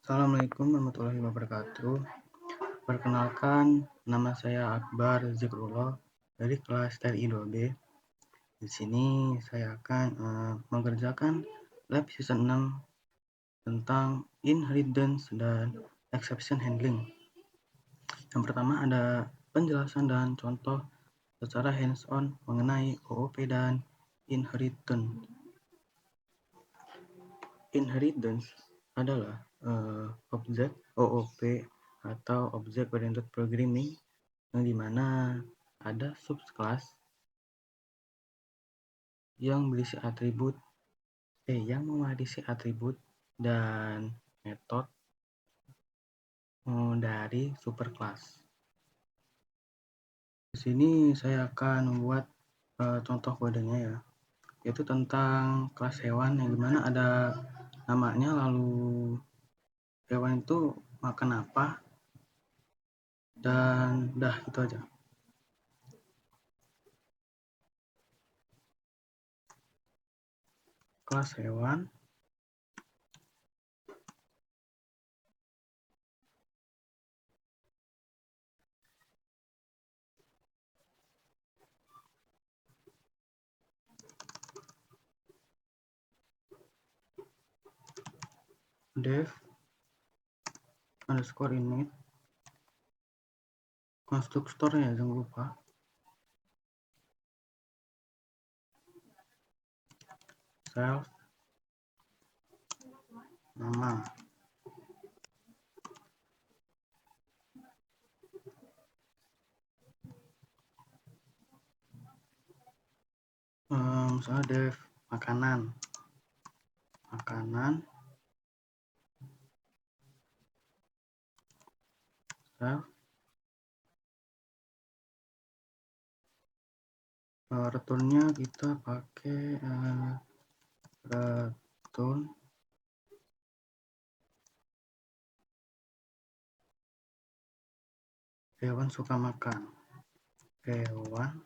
Assalamualaikum warahmatullahi wabarakatuh. Perkenalkan, nama saya Akbar Zikrullah dari kelas TRI 2B. Di sini saya akan mengerjakan lab season 6 tentang inheritance dan exception handling. Yang pertama ada penjelasan dan contoh secara hands-on mengenai OOP dan inheritance. Inheritance adalah objek OOP atau Object Oriented Programming yang dimana ada subclass yang berisi atribut yang mewarisi atribut dan metode dari superclass. Di sini saya akan membuat contoh kodenya ya, yaitu tentang kelas hewan yang dimana ada namanya, lalu hewan itu makan apa, dan dah itu aja. Kelas hewan def underscore init konstruktornya jangan lupa, self nama. Misalnya def makanan self returnnya kita pakai return hewan suka makan, hewan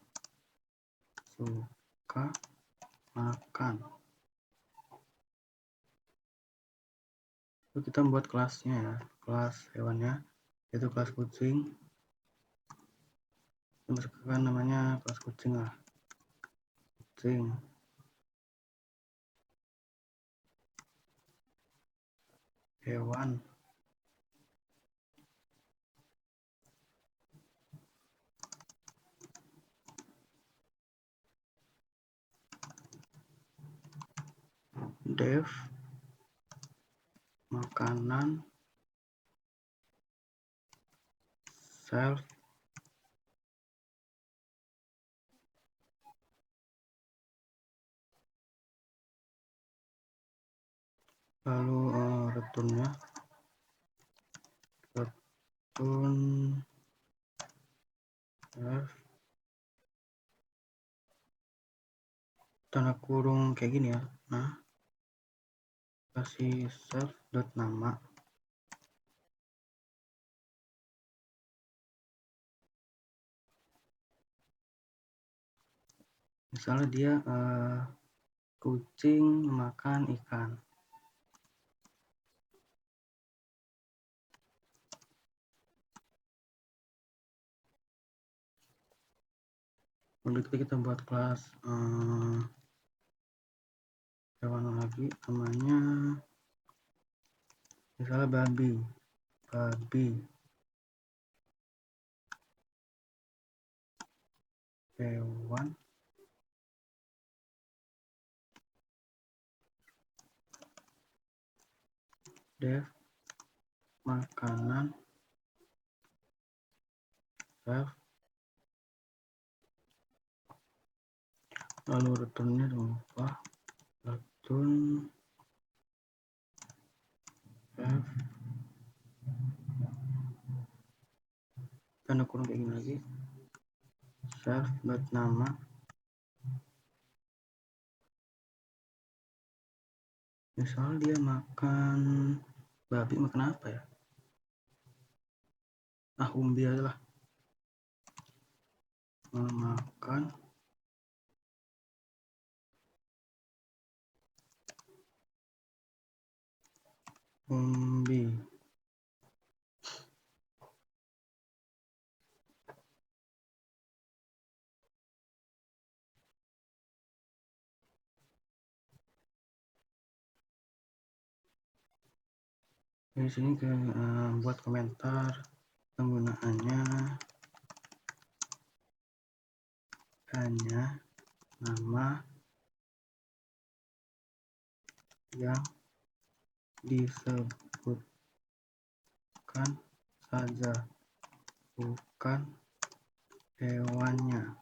suka makan. Lalu kita membuat kelasnya ya, kelas hewannya yaitu kelas kucing. Kita masukkan namanya kelas kucing lah, kucing. Hewan def makanan self lalu returnnya return self tanda kurung kayak gini ya. Nah, kasih self dot nama, misalnya dia kucing makan ikan. Kemudian kita buat kelas hewan lagi, namanya misalnya babi hewan def makanan self lalu returnnya jangan lupa return self tanda kurung kayak gini lagi, self dot nama. Misal dia makan babi, makan apa ya, umbi aja lah, makan umbi. Di sini buat komentar penggunaannya hanya nama yang disebutkan saja, bukan hewannya.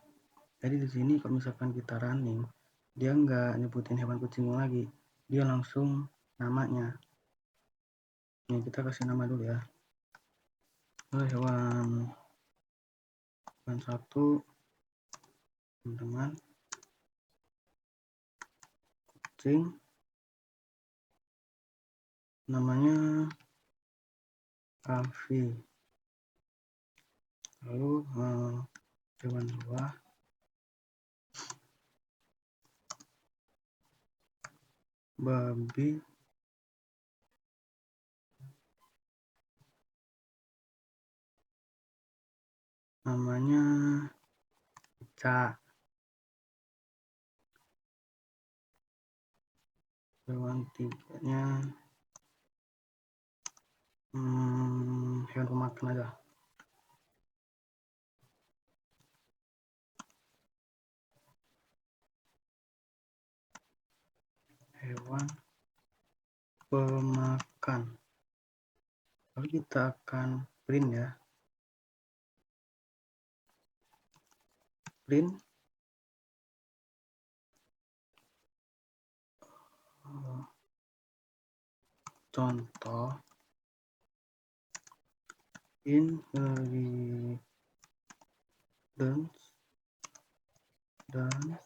Jadi di sini kalau misalkan kita running, dia nggak nyebutin hewan kucing lagi, dia langsung namanya. Ini kita kasih nama dulu ya. Hewan satu, teman-teman, kucing, namanya Alfi. Lalu hewan dua, babi, namanya Ica. Hewan tiganya hewan pemakan aja. Hewan pemakan. Lalu kita akan print ya. Print contoh inheritance dan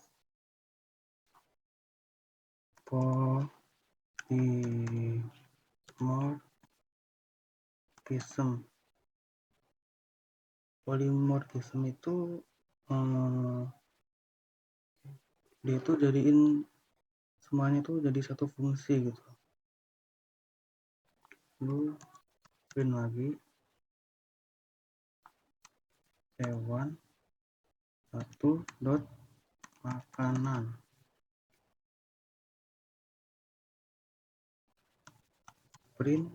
polymorphism. Polymorphism itu dia itu jadiin semuanya tuh jadi satu fungsi gitu. Lalu print lagi hewan satu dot makanan. Print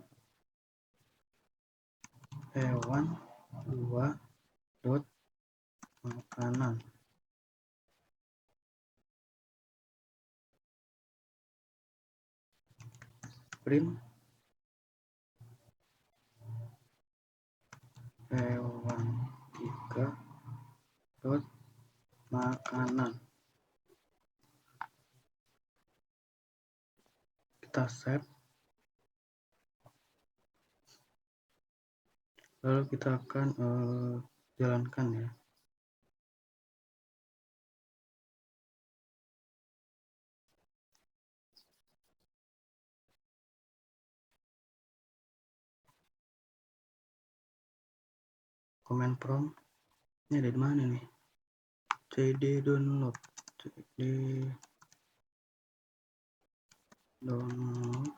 hewan dua dot makanan. Print hewan tiga dot makanan. Kita save, lalu kita akan jalankan ya. Command prompt ini ada di mana nih? cd download, cd download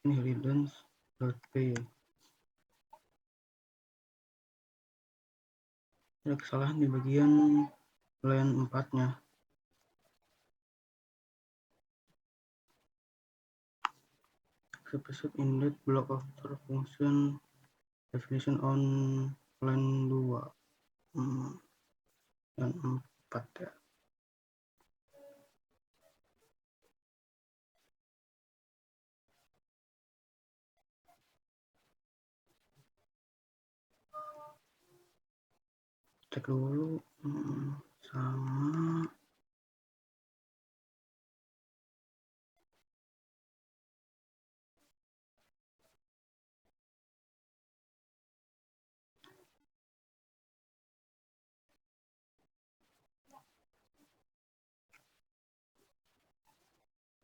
inheritance.py. Ada kesalahan di bagian line 4-nya. Episode inlet block after function definition on line 2 dan 4 ya. Cek dulu sama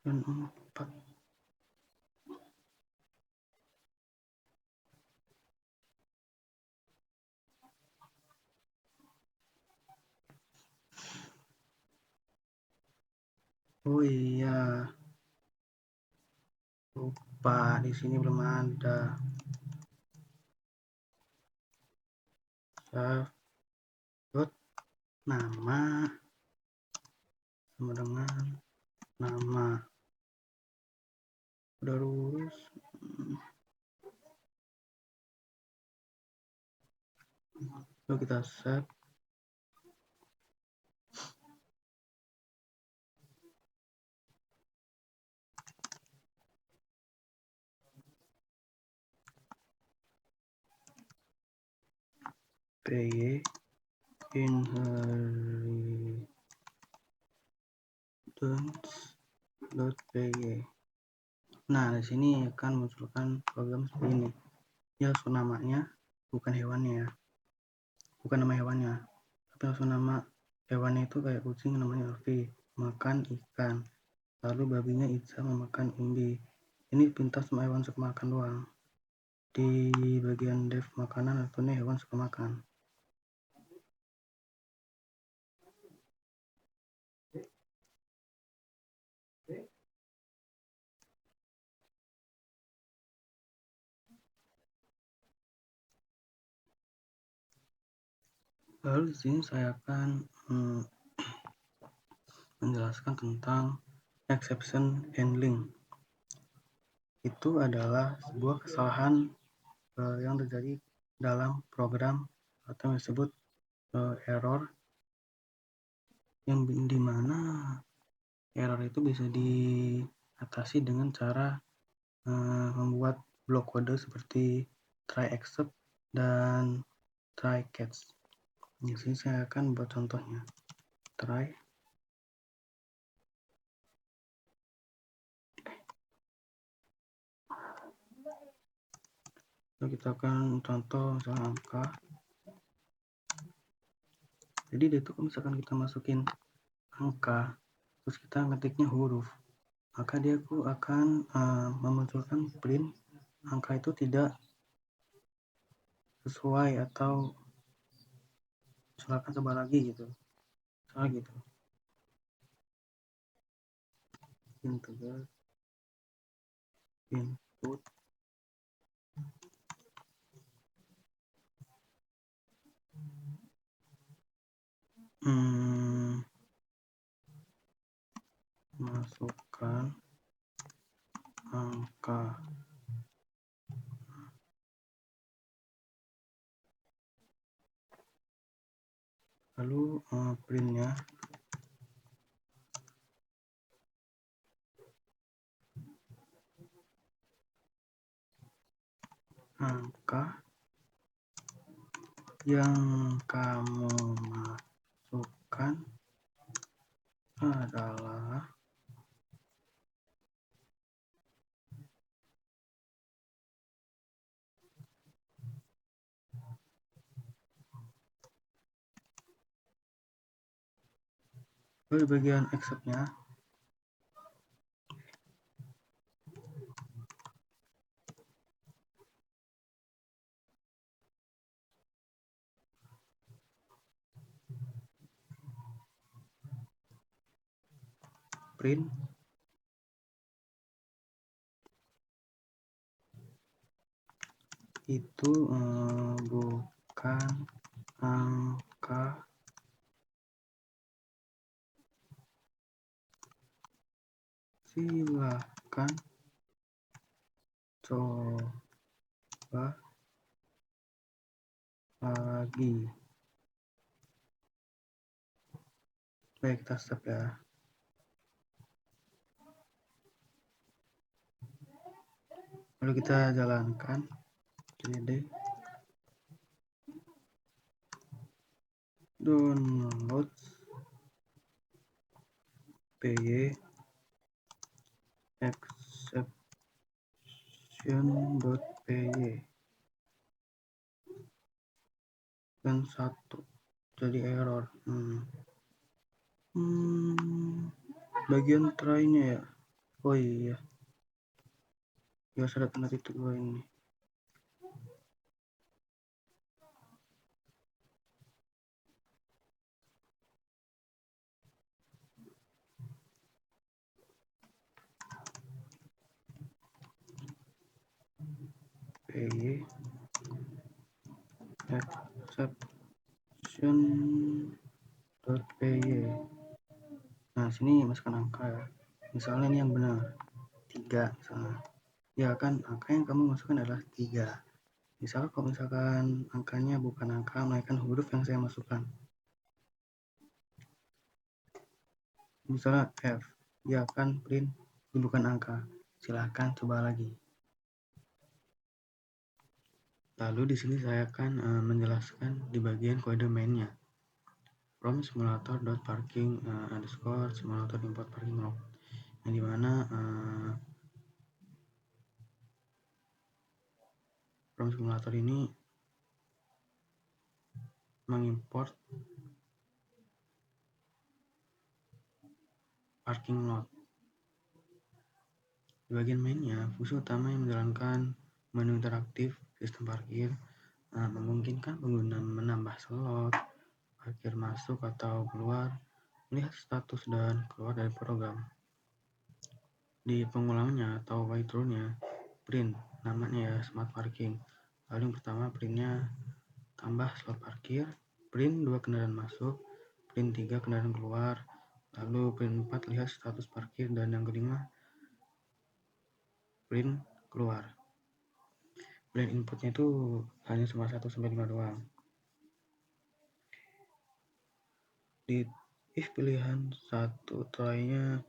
dan 4. Oh iya, lupa di sini belum ada. Save dot nama sama dengan nama. Udah lurus. Lalu kita save. PY inheritance.py. Nah, di sini akan munculkan program seperti ini. Ya, langsung namanya, bukan hewannya ya. Bukan nama hewannya. Tapi langsung nama hewannya itu kayak kucing namanya Alfi, makan ikan. Lalu babinya Ica memakan umbi. Ini pintas sama hewan suka makan doang. Di bagian dev makanan artinya hewan suka makan. Lalu di sini saya akan menjelaskan tentang exception handling. Itu adalah sebuah kesalahan yang terjadi dalam program atau yang disebut error, yang dimana error itu bisa diatasi dengan cara membuat blok kode seperti try except dan try catch. Di sini saya akan buat contohnya. Try lalu kita akan contoh misalnya angka. Jadi itu misalkan kita masukin angka terus kita ngetiknya huruf, maka dia akan memunculkan print angka itu tidak sesuai atau silakan coba lagi gitu. Salah gitu. Integer input masukkan angka. Lalu printnya angka yang kamu masukkan adalah di bagian exceptnya print itu bukan angka silakan coba lagi. Baik, kita stop ya. Lalu kita jalankan cd download py exception.py dan 1 jadi error. Bagian try-nya ya. Oh iya. Ya ada tanda titik dua ini. PY exception.py Nah, sini masukkan angka ya. Misalnya ini yang benar, 3 misalnya. Ya kan, angka yang kamu masukkan adalah 3. Misalnya kalau misalkan angkanya bukan angka, melainkan huruf yang saya masukkan. Misalnya F, ya kan print, ini bukan angka. Silahkan coba lagi. Lalu di sini saya akan menjelaskan di bagian kode mainnya. From simulator.parking underscore simulator import parking log, yang dimana from simulator ini mengimport parking lot. Di bagian mainnya, fungsi utama yang menjalankan menu interaktif sistem parkir memungkinkan pengguna menambah slot, parkir masuk atau keluar, melihat status dan keluar dari program. Di pengulangnya atau walkthrough-nya, print namanya ya smart parking. Lalu yang pertama printnya tambah slot parkir, print 2 kendaraan masuk, print 3 kendaraan keluar, lalu print 4 lihat status parkir, dan yang kelima print keluar. Print inputnya itu hanya cuma 1-5 doang. Di if pilihan 1 try-nya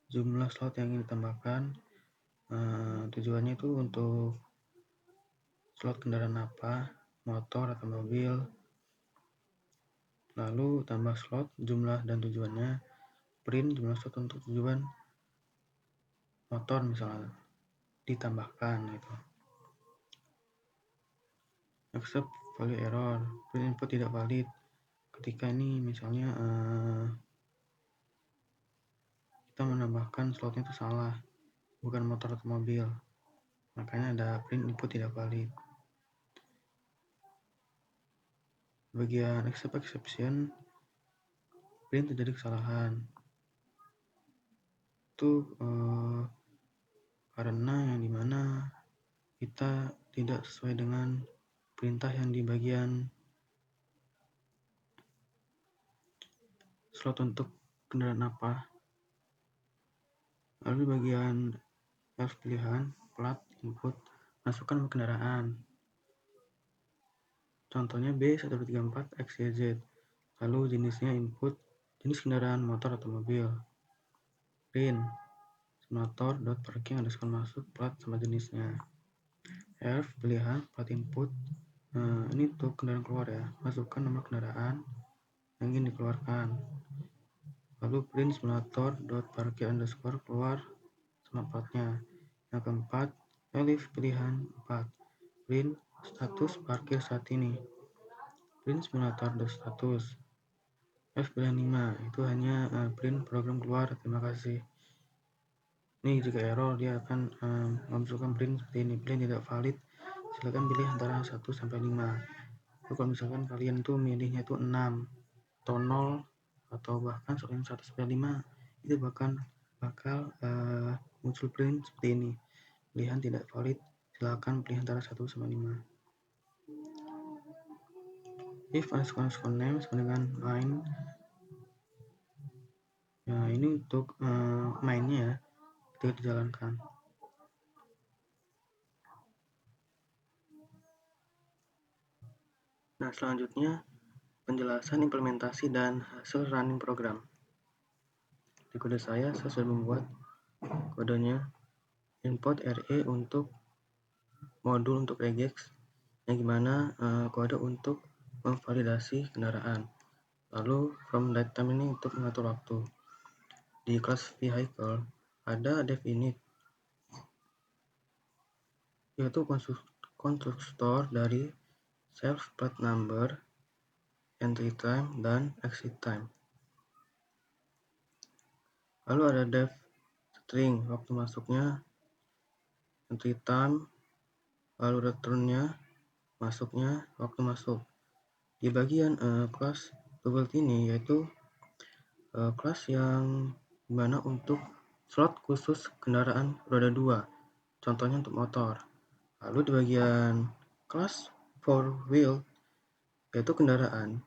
jumlah slot yang ingin ditambahkan, tujuannya itu untuk slot kendaraan apa, motor atau mobil, lalu tambah slot, jumlah dan tujuannya, print jumlah slot untuk tujuan motor misalnya ditambahkan gitu. Accept value error, print input tidak valid ketika ini misalnya kita menambahkan slotnya itu salah, bukan motor atau mobil, makanya ada print input tidak valid. Bagian accept exception, print terjadi kesalahan itu karena yang dimana kita tidak sesuai dengan perintah yang di bagian slot untuk kendaraan apa. Lalu di bagian else pilihan plat input masukkan kendaraan, contohnya B1234 XYZ, lalu jenisnya input jenis kendaraan motor atau mobil, print simulator.parking underscore masuk plat sama jenisnya. Elf pilihan plat input, ini untuk kendaraan keluar ya, masukkan nomor kendaraan yang ingin dikeluarkan, lalu print simulator.parking underscore keluar sama platnya. Yang keempat, elif pilihan 4, print status parkir saat ini, print simulator.status. F pilihan 5, itu hanya print program keluar, terima kasih. Ini jika error dia akan memasukkan print seperti ini, print tidak valid, silakan pilih antara 1-5. Lalu kalau misalkan kalian tuh milihnya itu 6 atau 0 atau bahkan soal 1-5, itu bakal muncul print seperti ini, pilihan tidak valid, silakan pilih antara 1-5. If underscore name sama dengan main, nah ini untuk mainnya ya, ketika dijalankan. Nah, selanjutnya penjelasan implementasi dan hasil running program. Di kode saya sudah membuat kodenya import RE untuk modul untuk regex, yang gimana kode untuk memvalidasi kendaraan. Lalu from datetime ini untuk mengatur waktu. Di kelas vehicle ada definite, yaitu konstruktor dari self plate number, entry time, dan exit time. Lalu ada def string, waktu masuknya, entry time, lalu returnnya, masuknya, waktu masuk. Di bagian kelas double ini yaitu kelas yang dimana untuk slot khusus kendaraan roda 2, contohnya untuk motor. Lalu di bagian kelas 4 wheel yaitu kendaraan,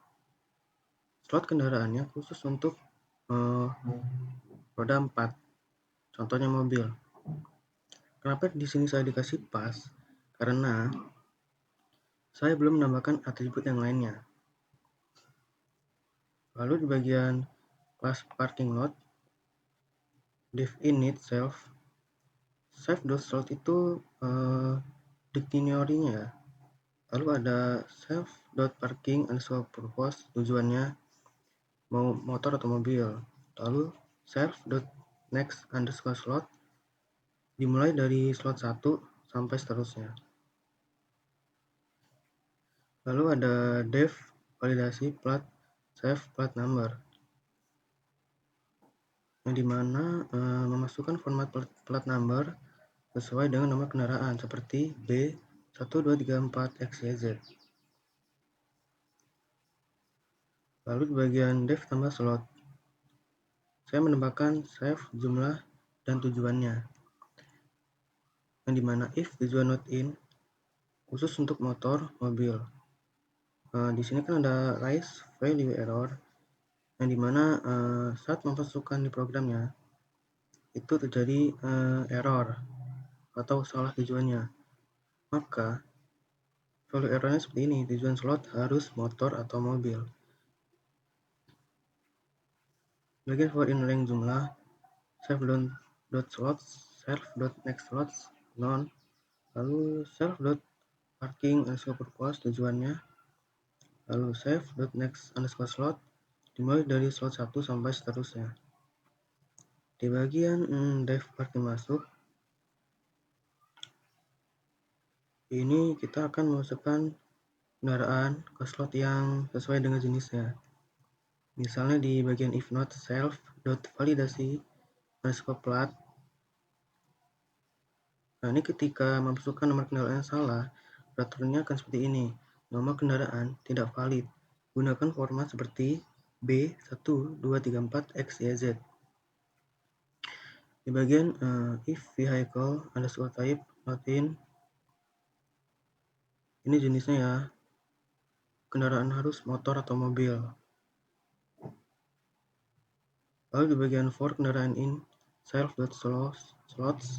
slot kendaraannya khusus untuk roda 4, contohnya mobil. Kenapa di sini saya dikasih pas? Karena saya belum menambahkan atribut yang lainnya. Lalu di bagian class parking lot, div init self.slot itu dictionary-nya ya. Lalu ada self.parking underscore purpose, tujuannya mau motor atau mobil. Lalu self.next underscore slot dimulai dari slot 1 sampai seterusnya. Lalu ada def validasi plat plat number, yang dimana memasukkan format plat number sesuai dengan nomor kendaraan seperti B1234XYZ. Lalu di bagian def tambah slot, saya menambahkan save jumlah dan tujuannya, yang dimana if tujuan not in khusus untuk motor mobil. Di sini kan ada raise value error, yang dimana saat memasukkan di programnya itu terjadi error atau salah tujuannya. Maka value errornya seperti ini, tujuan slot harus motor atau mobil. Bagian for in rank jumlah, self.slots, self.next slots, non, lalu self.parking underscore purpose, tujuannya, lalu self.next underscore slot dimulai dari slot 1 sampai seterusnya. Di bagian def parking masuk, ini kita akan memasukkan kendaraan ke slot yang sesuai dengan jenisnya. Misalnya di bagian if not self.validasi underscore plat. Nah, ini ketika memasukkan nomor kendaraan yang salah, peraturannya akan seperti ini. Nomor kendaraan tidak valid. Gunakan format seperti B1234XYZ. Di bagian if vehicle underscore type not in, ini jenisnya ya, kendaraan harus motor atau mobil. Lalu di bagian for kendaraan in self.slots,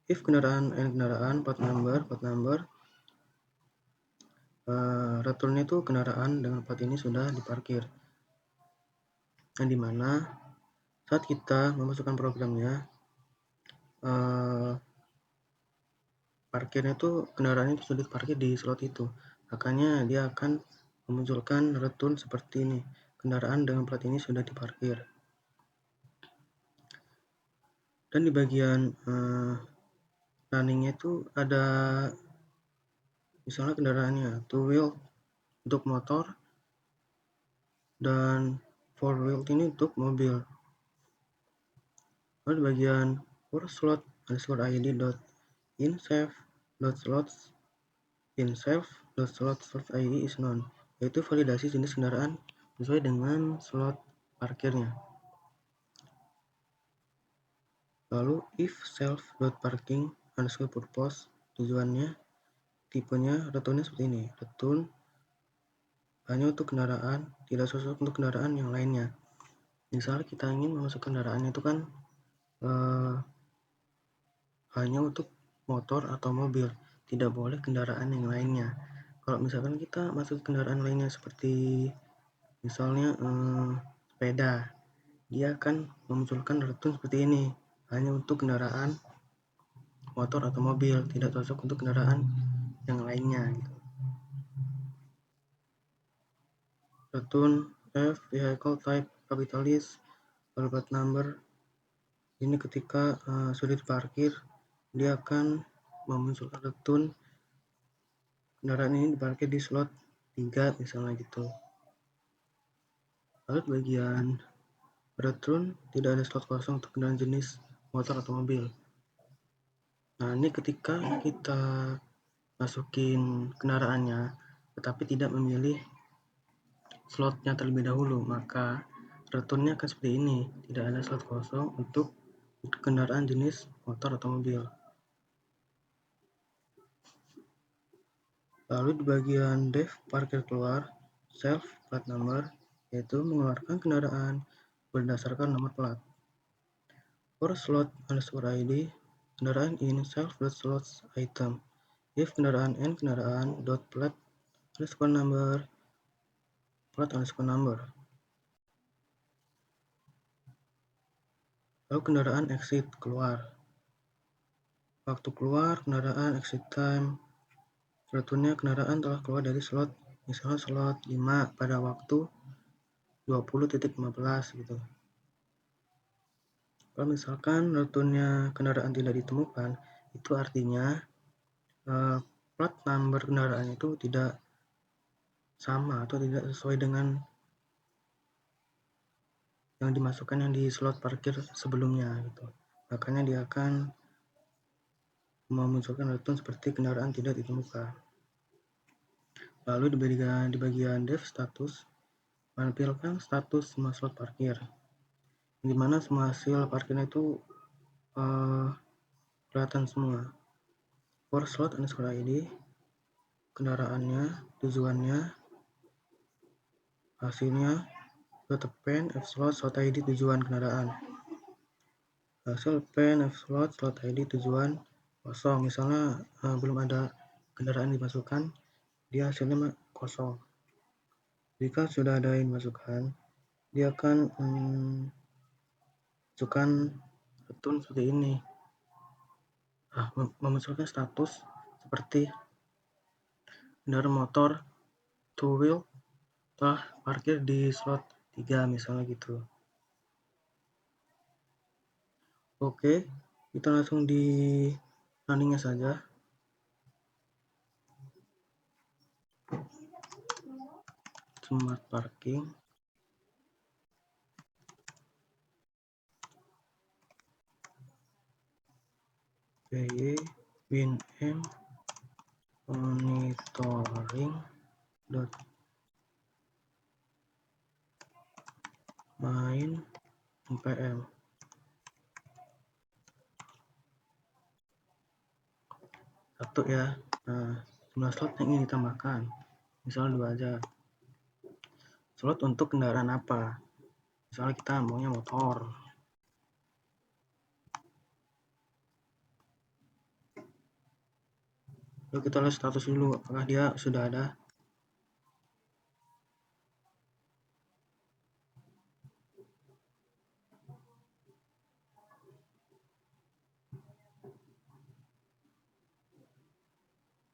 if kendaraan plat number returnnya itu kendaraan dengan plat ini sudah diparkir, yang dimana saat kita memasukkan programnya parkirnya itu kendaraannya itu sudah diparkir di slot itu, makanya dia akan memunculkan return seperti ini, kendaraan dengan plat ini sudah diparkir. Dan di bagian runningnya itu ada misalnya kendaraannya two wheel untuk motor dan four wheel ini untuk mobil. Lalu di bagian for slot underscore id dot in save dot slots in save dot slot id is known, yaitu validasi jenis kendaraan sesuai dengan slot parkirnya. Lalu if self dot parking underscore purpose, tujuannya, tipenya, returnnya seperti ini, return hanya untuk kendaraan, tidak cocok untuk kendaraan yang lainnya. Misalnya kita ingin memasukkan kendaraannya itu kan hanya untuk motor atau mobil, tidak boleh kendaraan yang lainnya. Kalau misalkan kita masuk kendaraan lainnya seperti misalnya sepeda, dia akan memunculkan return seperti ini, hanya untuk kendaraan motor atau mobil, tidak cocok untuk kendaraan yang lainnya gitu. Return F vehicle type capitalis plat number, ini ketika sudah diparkir dia akan memunculkan return kendaraan ini diparkir di slot 3 misalnya gitu. Lalu bagian return tidak ada slot kosong untuk kendaraan jenis motor atau mobil. Nah, ini ketika kita masukin kendaraannya tetapi tidak memilih slotnya terlebih dahulu, maka returnnya akan seperti ini, tidak ada slot kosong untuk kendaraan jenis motor atau mobil. Lalu di bagian def parkir keluar self plat number, yaitu mengeluarkan kendaraan berdasarkan nomor plat. For slot _ID, kendaraan in self.slots item. If kendaraan N, kendaraan dot plat _number, plat _number. Lalu kendaraan exit, keluar. Waktu keluar kendaraan exit time. Sebetulnya kendaraan telah keluar dari slot, misalnya slot 5 pada waktu 20.15 gitu. Kalau misalkan returnya kendaraan tidak ditemukan, itu artinya plat number kendaraan itu tidak sama atau tidak sesuai dengan yang dimasukkan yang di slot parkir sebelumnya gitu. Makanya dia akan memunculkan return seperti kendaraan tidak ditemukan. Lalu di bagian dev status, menampilkan status semua slot parkir, di mana semua hasil parkirnya itu kelihatan semua. For slot _ID, kendaraannya, tujuannya, hasilnya, pen F slot ID tujuan kendaraan. Hasil pen F slot ID tujuan kosong, misalnya belum ada kendaraan dimasukkan, dia hasilnya kosong. Jika sudah ada yang dimasukkan, dia akan masukkan return seperti ini, memunculkan status seperti kendaraan motor two wheel telah parkir di slot 3 misalnya gitu. Oke, kita langsung di runningnya saja. Smart parking. PY WinM monitoring dot main npm. Satu ya. Nah, jumlah slot yang ingin ditambahkan, misalnya 2 aja. Slot untuk kendaraan apa? Misalnya kita maunya motor. Lalu kita lihat status dulu, apakah dia sudah ada.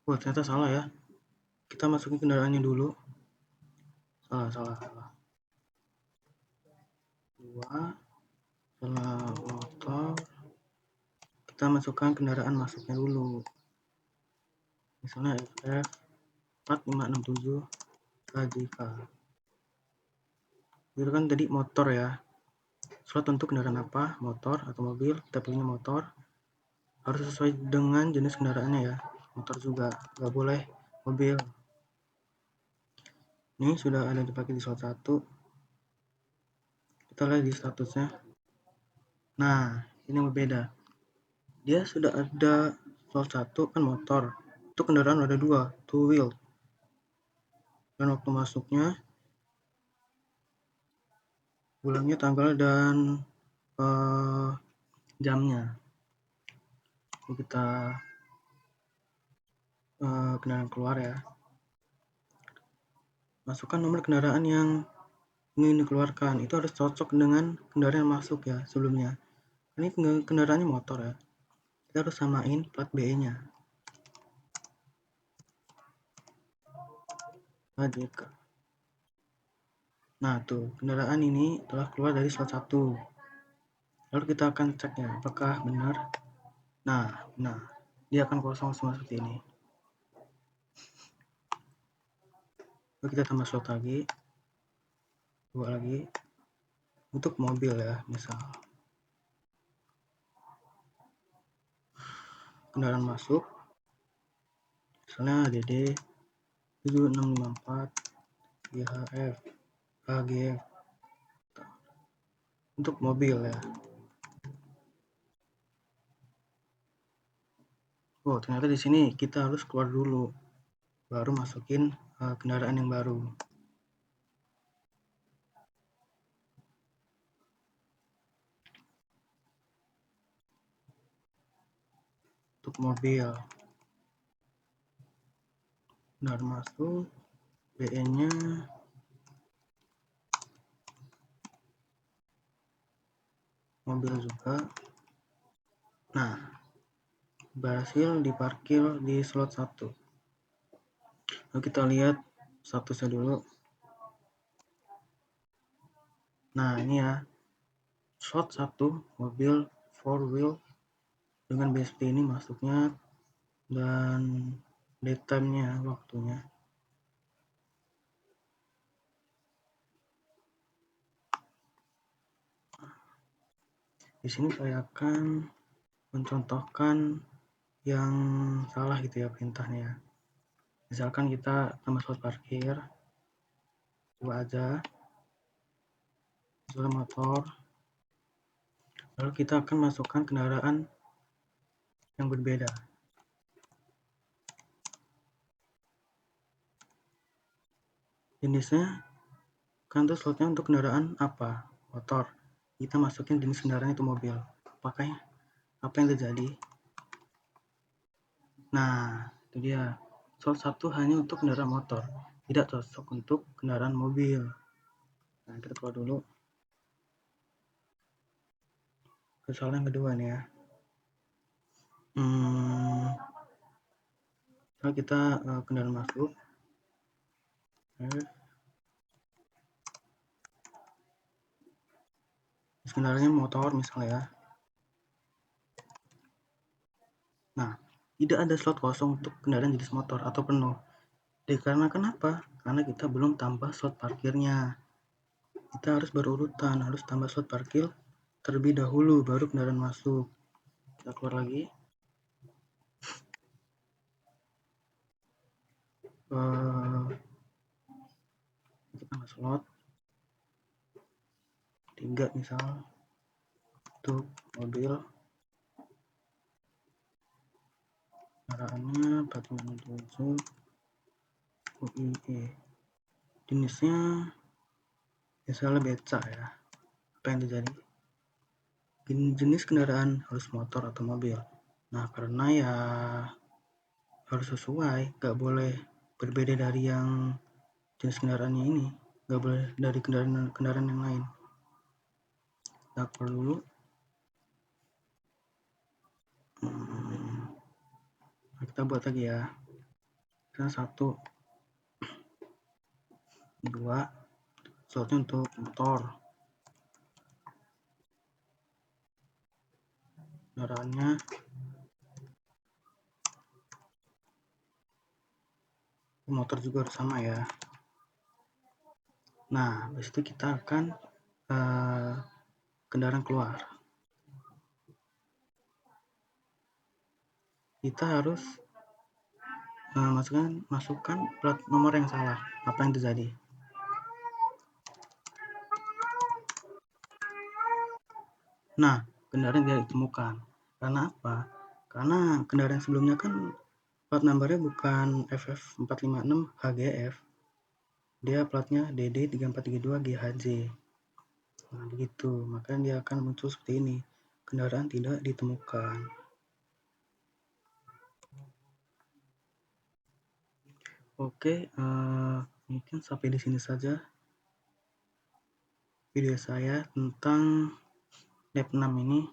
Oh, ternyata salah ya. Kita masukin kendaraannya dulu. Salah. 2, setelah motor, kita masukkan kendaraan masuknya dulu. Misalnya FF 4567 KJK. Itu kan tadi motor ya. Slot untuk kendaraan apa? Motor atau mobil. Kita pilihnya motor. Harus sesuai dengan jenis kendaraannya ya. Motor juga, nggak boleh mobil. Ini sudah ada dipakai di slot 1. Kita lihat di statusnya. Nah, ini yang berbeda. Dia sudah ada slot 1 kan motor. Itu kendaraan ada 2, two wheel. Dan waktu masuknya, bulannya, tanggal, dan jamnya. Kita kendaraan keluar ya. Masukkan nomor kendaraan yang ingin dikeluarkan. Itu harus cocok dengan kendaraan yang masuk ya sebelumnya. Ini kendaraannya motor ya. Kita harus samain plat BE-nya. KJK. Nah, tuh, kendaraan ini telah keluar dari slot 1. Lalu kita akan cek ya, apakah benar. Nah, dia akan kosong semua seperti ini. Lalu kita tambah slot lagi. 2 lagi. Untuk mobil ya, misal. Kendaraan masuk. Misalnya DD 7654 IHF AGF. Untuk mobil ya. Oh, ternyata di sini kita harus keluar dulu, baru masukin kendaraan yang baru. untuk mobil. Kendaraan masuk, BE-nya mobil juga. Nah, berhasil diparkir di slot 1. Lalu kita lihat statusnya dulu. Nah, ini ya, slot 1 mobil 4-wheel dengan BSP ini masuknya dan daytime-nya, waktunya. Di sini saya akan mencontohkan yang salah gitu ya perintahnya. Misalkan kita tambah slot parkir, coba aja suara motor, lalu kita akan masukkan kendaraan yang berbeda. Jenisnya kan tuh slotnya untuk kendaraan apa? Motor. Kita masukin jenis kendaraan itu mobil. Apakah apa yang terjadi? Nah, itu dia. Slot 1 hanya untuk kendaraan motor, tidak cocok untuk kendaraan mobil. Nah, kita keluar dulu. Soal yang kedua nih ya. Kalau kita kendaraan masuk, kendaraannya motor misalnya ya. Nah, tidak ada slot kosong untuk kendaraan jenis motor atau penuh. Dikarenakan apa? Karena kita belum tambah slot parkirnya. Kita harus berurutan, harus tambah slot parkir terlebih dahulu, baru kendaraan masuk. Kita keluar lagi. Kita tambah slot 3 misal untuk mobil. Kendaraannya 457 UIE. Jenisnya misalnya beca ya. Apa yang terjadi? Jenis kendaraan harus motor atau mobil. Nah, karena ya harus sesuai, gak boleh berbeda dari yang jenis kendaraannya ini, gak boleh dari kendaraan yang lain. Kita keluar dulu. Nah, kita buat lagi ya. Kita 1, 2, slotnya untuk motor. Kendaraannya motor juga harus sama ya. Nah, habis itu kita akan kendaraan keluar. Kita harus masukkan plat nomor yang salah. Apa yang terjadi? Nah, kendaraan tidak ditemukan. Karena apa? Karena kendaraan sebelumnya kan plat nomornya bukan FF456 HGF. Dia platnya DD3432GHJ. Nah, begitu. Makanya dia akan muncul seperti ini. Kendaraan tidak ditemukan. Oke, mungkin sampai di sini saja video saya tentang lab 6 ini.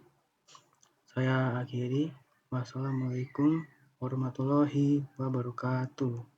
Saya akhiri. Wassalamualaikum warahmatullahi wabarakatuh.